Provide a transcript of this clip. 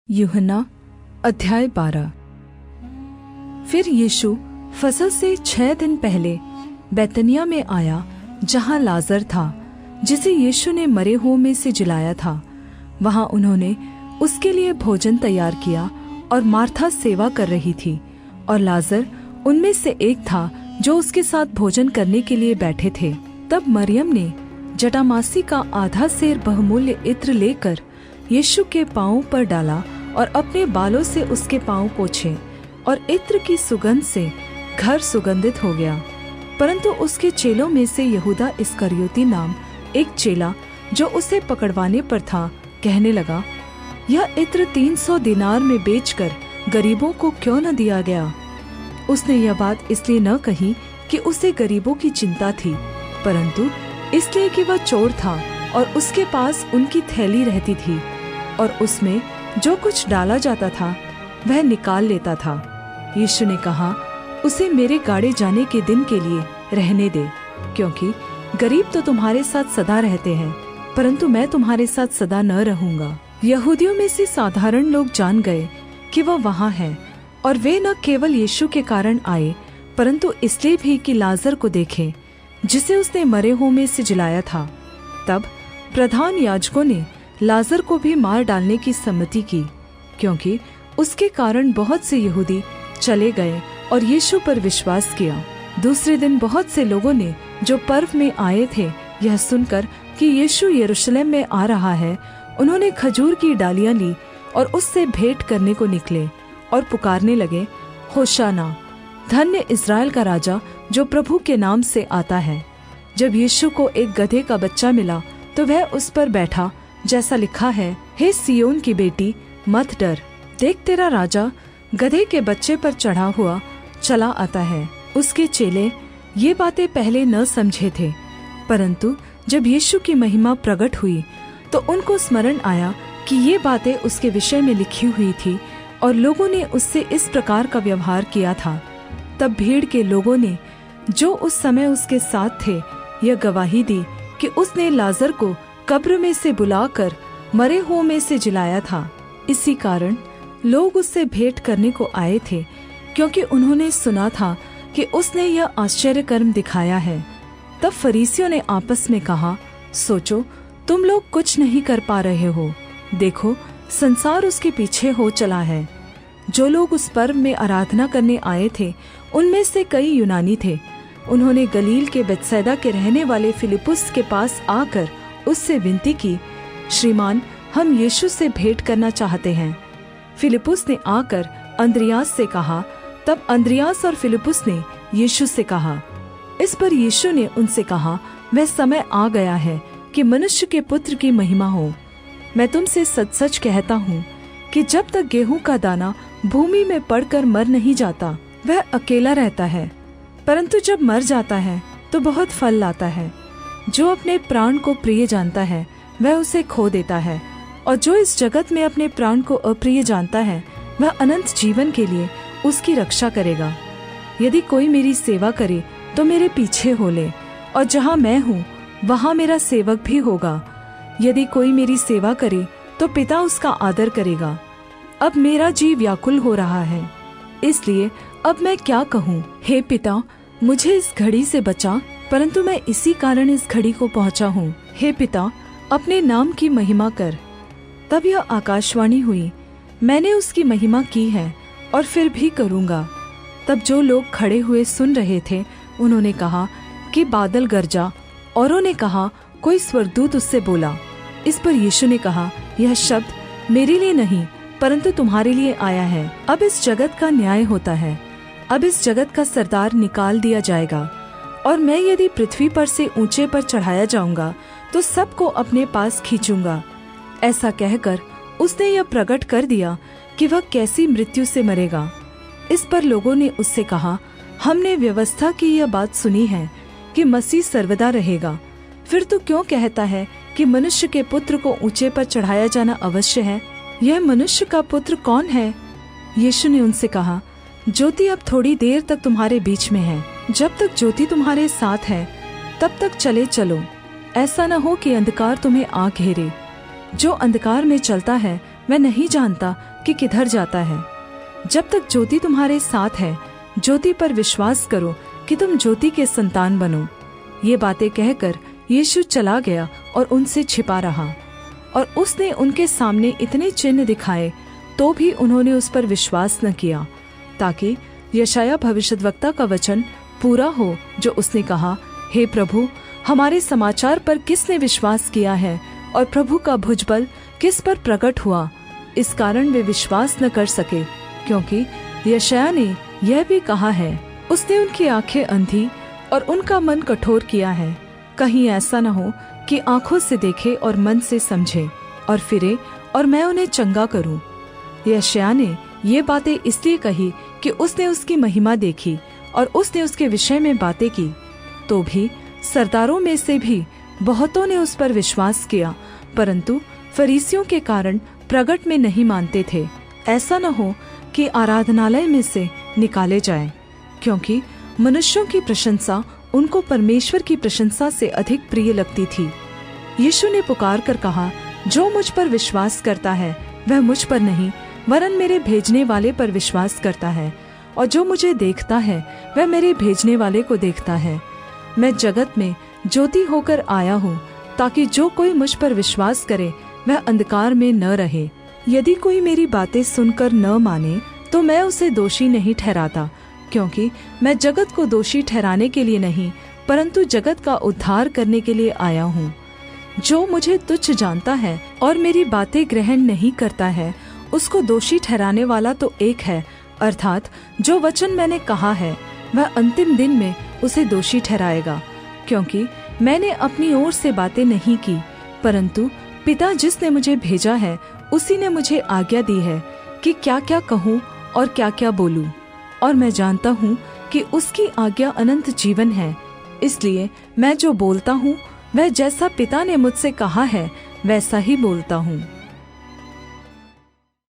यूहन्ना अध्याय 12। फिर यीशु फसह से 6 दिन पहले बैतनिय्याह में आया, जहाँ लाजर था, जिसे यीशु ने मरे हुओं में से जिलाया था। वहाँ उन्होंने उसके लिए भोजन तैयार किया और मार्था सेवा कर रही थी, और लाजर उनमें से एक था जो उसके साथ भोजन करने के लिए बैठे थे। तब मरियम ने जटामासी का आधा सेर बहुमूल्य इत्र लेकर यीशु के पाँवों पर डाला और अपने बालों से उसके पाँव पोंछे, और इत्र की सुगंध से घर सुगंधित हो गया। परंतु उसके चेलों में से यहूदा इस्करियोती नाम एक चेला, जो उसे पकड़वाने पर था, कहने लगा, यह इत्र 300 दिनार में बेचकर गरीबों को क्यों न दिया गया। उसने यह बात इसलिए न कही कि उसे गरीबों की चिंता थी, परंतु इसलिए कि वह चोर था और उसके पास उनकी थैली रहती थी, और उसमें जो कुछ डाला जाता था वह निकाल लेता था। यीशु ने कहा, उसे मेरे गाड़े जाने के दिन के लिए रहने दे, क्योंकि गरीब तो तुम्हारे साथ सदा रहते हैं, परंतु मैं तुम्हारे साथ सदा न रहूंगा। यहूदियों में से साधारण लोग जान गए कि वह वहाँ है, और वे न केवल यीशु के कारण आए, परंतु इसलिए भी कि लाजर को देखें, जिसे उसने मरे हुओं में से जिलाया था। तब प्रधान याजकों ने लाजर को भी मार डालने की सम्मति की, क्योंकि उसके कारण बहुत से यहूदी चले गए और यीशु पर विश्वास किया। दूसरे दिन बहुत से लोगों ने, जो पर्व में आए थे, यह सुनकर कि यीशु यरूशलेम में आ रहा है, उन्होंने खजूर की डालियां ली और उससे भेंट करने को निकले और पुकारने लगे, होशाना, धन्य इस्राएल का राजा जो प्रभु के नाम से आता है। जब यीशु को एक गधे का बच्चा मिला तो वह उस पर बैठा, जैसा लिखा है, हे सिय्योन की बेटी, मत डर, देख तेरा राजा गधे के बच्चे पर चढ़ा हुआ चला आता है। उसके चेले ये बातें पहले न समझे थे, परंतु जब यीशु की महिमा प्रकट हुई तो उनको स्मरण आया कि ये बातें उसके विषय में लिखी हुई थी, और लोगों ने उससे इस प्रकार का व्यवहार किया था। तब भीड़ के लोगों ने, जो उस समय उसके साथ थे, यह गवाही दी कि उसने लाजर को कब्र में से बुलाकर मरे हुओं में से जिलाया था। इसी कारण लोग उससे भेंट करने को आए थे, क्योंकि उन्होंने सुना था कि उसने यह आश्चर्य कर्म दिखाया है। तब फरीसियों ने आपस में कहा, सोचो, तुम लोग कुछ नहीं कर पा रहे हो। देखो, संसार उसके पीछे हो चला है। जो लोग उस पर्व में आराधना करने आए थे, उनमें से कई यूनानी थे। उन्होंने गलील के बेतसैदा के रहने वाले फिलिप्पुस के पास आकर उससे विनती की, श्रीमान, हम यीशु से भेंट करना चाहते हैं। फिलिप्पुस ने आकर अंद्रियास से कहा। तब अंद्रियास और फिलिप्पुस ने यीशु से कहा। इस पर यीशु ने उनसे कहा, वह समय आ गया है कि मनुष्य के पुत्र की महिमा हो। मैं तुमसे सच सच कहता हूँ कि जब तक गेहूं का दाना भूमि में पड़कर मर नहीं जाता, वह अकेला रहता है, परंतु जब मर जाता है तो बहुत फल लाता है। जो अपने प्राण को प्रिय जानता है, वह उसे खो देता है, और जो इस जगत में अपने प्राण को अप्रिय जानता है, वह अनंत जीवन के लिए उसकी रक्षा करेगा। यदि कोई मेरी सेवा करे तो मेरे पीछे हो ले, और जहाँ मैं हूँ वहाँ मेरा सेवक भी होगा। यदि कोई मेरी सेवा करे तो पिता उसका आदर करेगा। अब मेरा जी व्याकुल हो रहा है, इसलिए अब मैं क्या कहूँ। हे पिता, मुझे इस घड़ी से बचा, परंतु मैं इसी कारण इस घड़ी को पहुँचा हूँ। हे पिता, अपने नाम की महिमा कर। तब यह आकाशवाणी हुई, मैंने उसकी महिमा की है और फिर भी करूँगा। तब जो लोग खड़े हुए सुन रहे थे, उन्होंने कहा कि बादल गरजा, औरों ने कहा कोई स्वर्गदूत उससे बोला। इस पर यीशु ने कहा, यह शब्द मेरे लिए नहीं, परंतु तुम्हारे लिए आया है। अब इस जगत का न्याय होता है। अब इस जगत का सरदार निकाल दिया जाएगा, और मैं यदि पृथ्वी पर से ऊंचे पर चढ़ाया जाऊंगा तो सबको अपने पास खींचूंगा। ऐसा कहकर उसने यह प्रकट कर दिया कि वह कैसी मृत्यु से मरेगा। इस पर लोगों ने उससे कहा, हमने व्यवस्था की यह बात सुनी है कि मसीह सर्वदा रहेगा, फिर तू क्यों कहता है कि मनुष्य के पुत्र को ऊंचे पर चढ़ाया जाना अवश्य है। यह मनुष्य का पुत्र कौन है? यीशु ने उनसे कहा, ज्योति अब थोड़ी देर तक तुम्हारे बीच में है। जब तक ज्योति तुम्हारे साथ है, तब तक चले चलो, ऐसा न हो कि अंधकार तुम्हें आ घेरे। जो अंधकार में चलता है वह नहीं जानता कि किधर जाता है। जब तक ज्योति तुम्हारे साथ है, ज्योति पर विश्वास करो कि तुम ज्योति के संतान बनो। ये बातें कहकर यीशु चला गया और उनसे छिपा रहा। और उसने उनके सामने इतने चिन्ह दिखाए, तो भी उन्होंने उस पर विश्वास न किया, ताकि यशायाह भविष्यद्वक्ता का वचन पूरा हो, जो उसने कहा, हे प्रभु, हमारे समाचार पर किसने विश्वास किया है और प्रभु का भुजबल किस पर प्रकट हुआ। इस कारण वे विश्वास न कर सके, क्योंकि यशायाह ने यह भी कहा है, उसने उनकी आंखें अंधी और उनका मन कठोर किया है। कहीं ऐसा न हो कि आंखों से देखे और मन से समझे और फिरे और मैं उन्हें चंगा करूं। यशायाह ने ये बातें इसलिए कही कि उसने उसकी महिमा देखी और उसने उसके विषय में बातें की। तो भी सरदारों में से भी बहुतों ने उस पर विश्वास किया, परंतु फरीसियों के कारण प्रगट में नहीं मानते थे, ऐसा न हो कि आराधनालय में से निकाले जाए, क्योंकि मनुष्यों की प्रशंसा उनको परमेश्वर की प्रशंसा से अधिक प्रिय लगती थी। यीशु ने पुकार कर कहा, जो मुझ पर विश्वास करता है वह मुझ पर नहीं वरन मेरे भेजने वाले पर विश्वास करता है, और जो मुझे देखता है वह मेरे भेजने वाले को देखता है। मैं जगत में ज्योति होकर आया हूँ, ताकि जो कोई मुझ पर विश्वास करे वह अंधकार में न रहे। यदि कोई मेरी बातें सुनकर न माने तो मैं उसे दोषी नहीं ठहराता, क्योंकि मैं जगत को दोषी ठहराने के लिए नहीं, परंतु जगत का उद्धार करने के लिए आया हूँ। जो मुझे तुच्छ जानता है और मेरी बातें ग्रहण नहीं करता है, उसको दोषी ठहराने वाला तो एक है, अर्थात जो वचन मैंने कहा है वह अंतिम दिन में उसे दोषी ठहराएगा। क्योंकि मैंने अपनी ओर से बातें नहीं की, परंतु पिता जिसने मुझे भेजा है उसी ने मुझे आज्ञा दी है कि क्या क्या कहूँ और क्या क्या बोलूँ। और मैं जानता हूँ कि उसकी आज्ञा अनंत जीवन है। इसलिए मैं जो बोलता हूँ वह जैसा पिता ने मुझसे कहा है वैसा ही बोलता हूँ।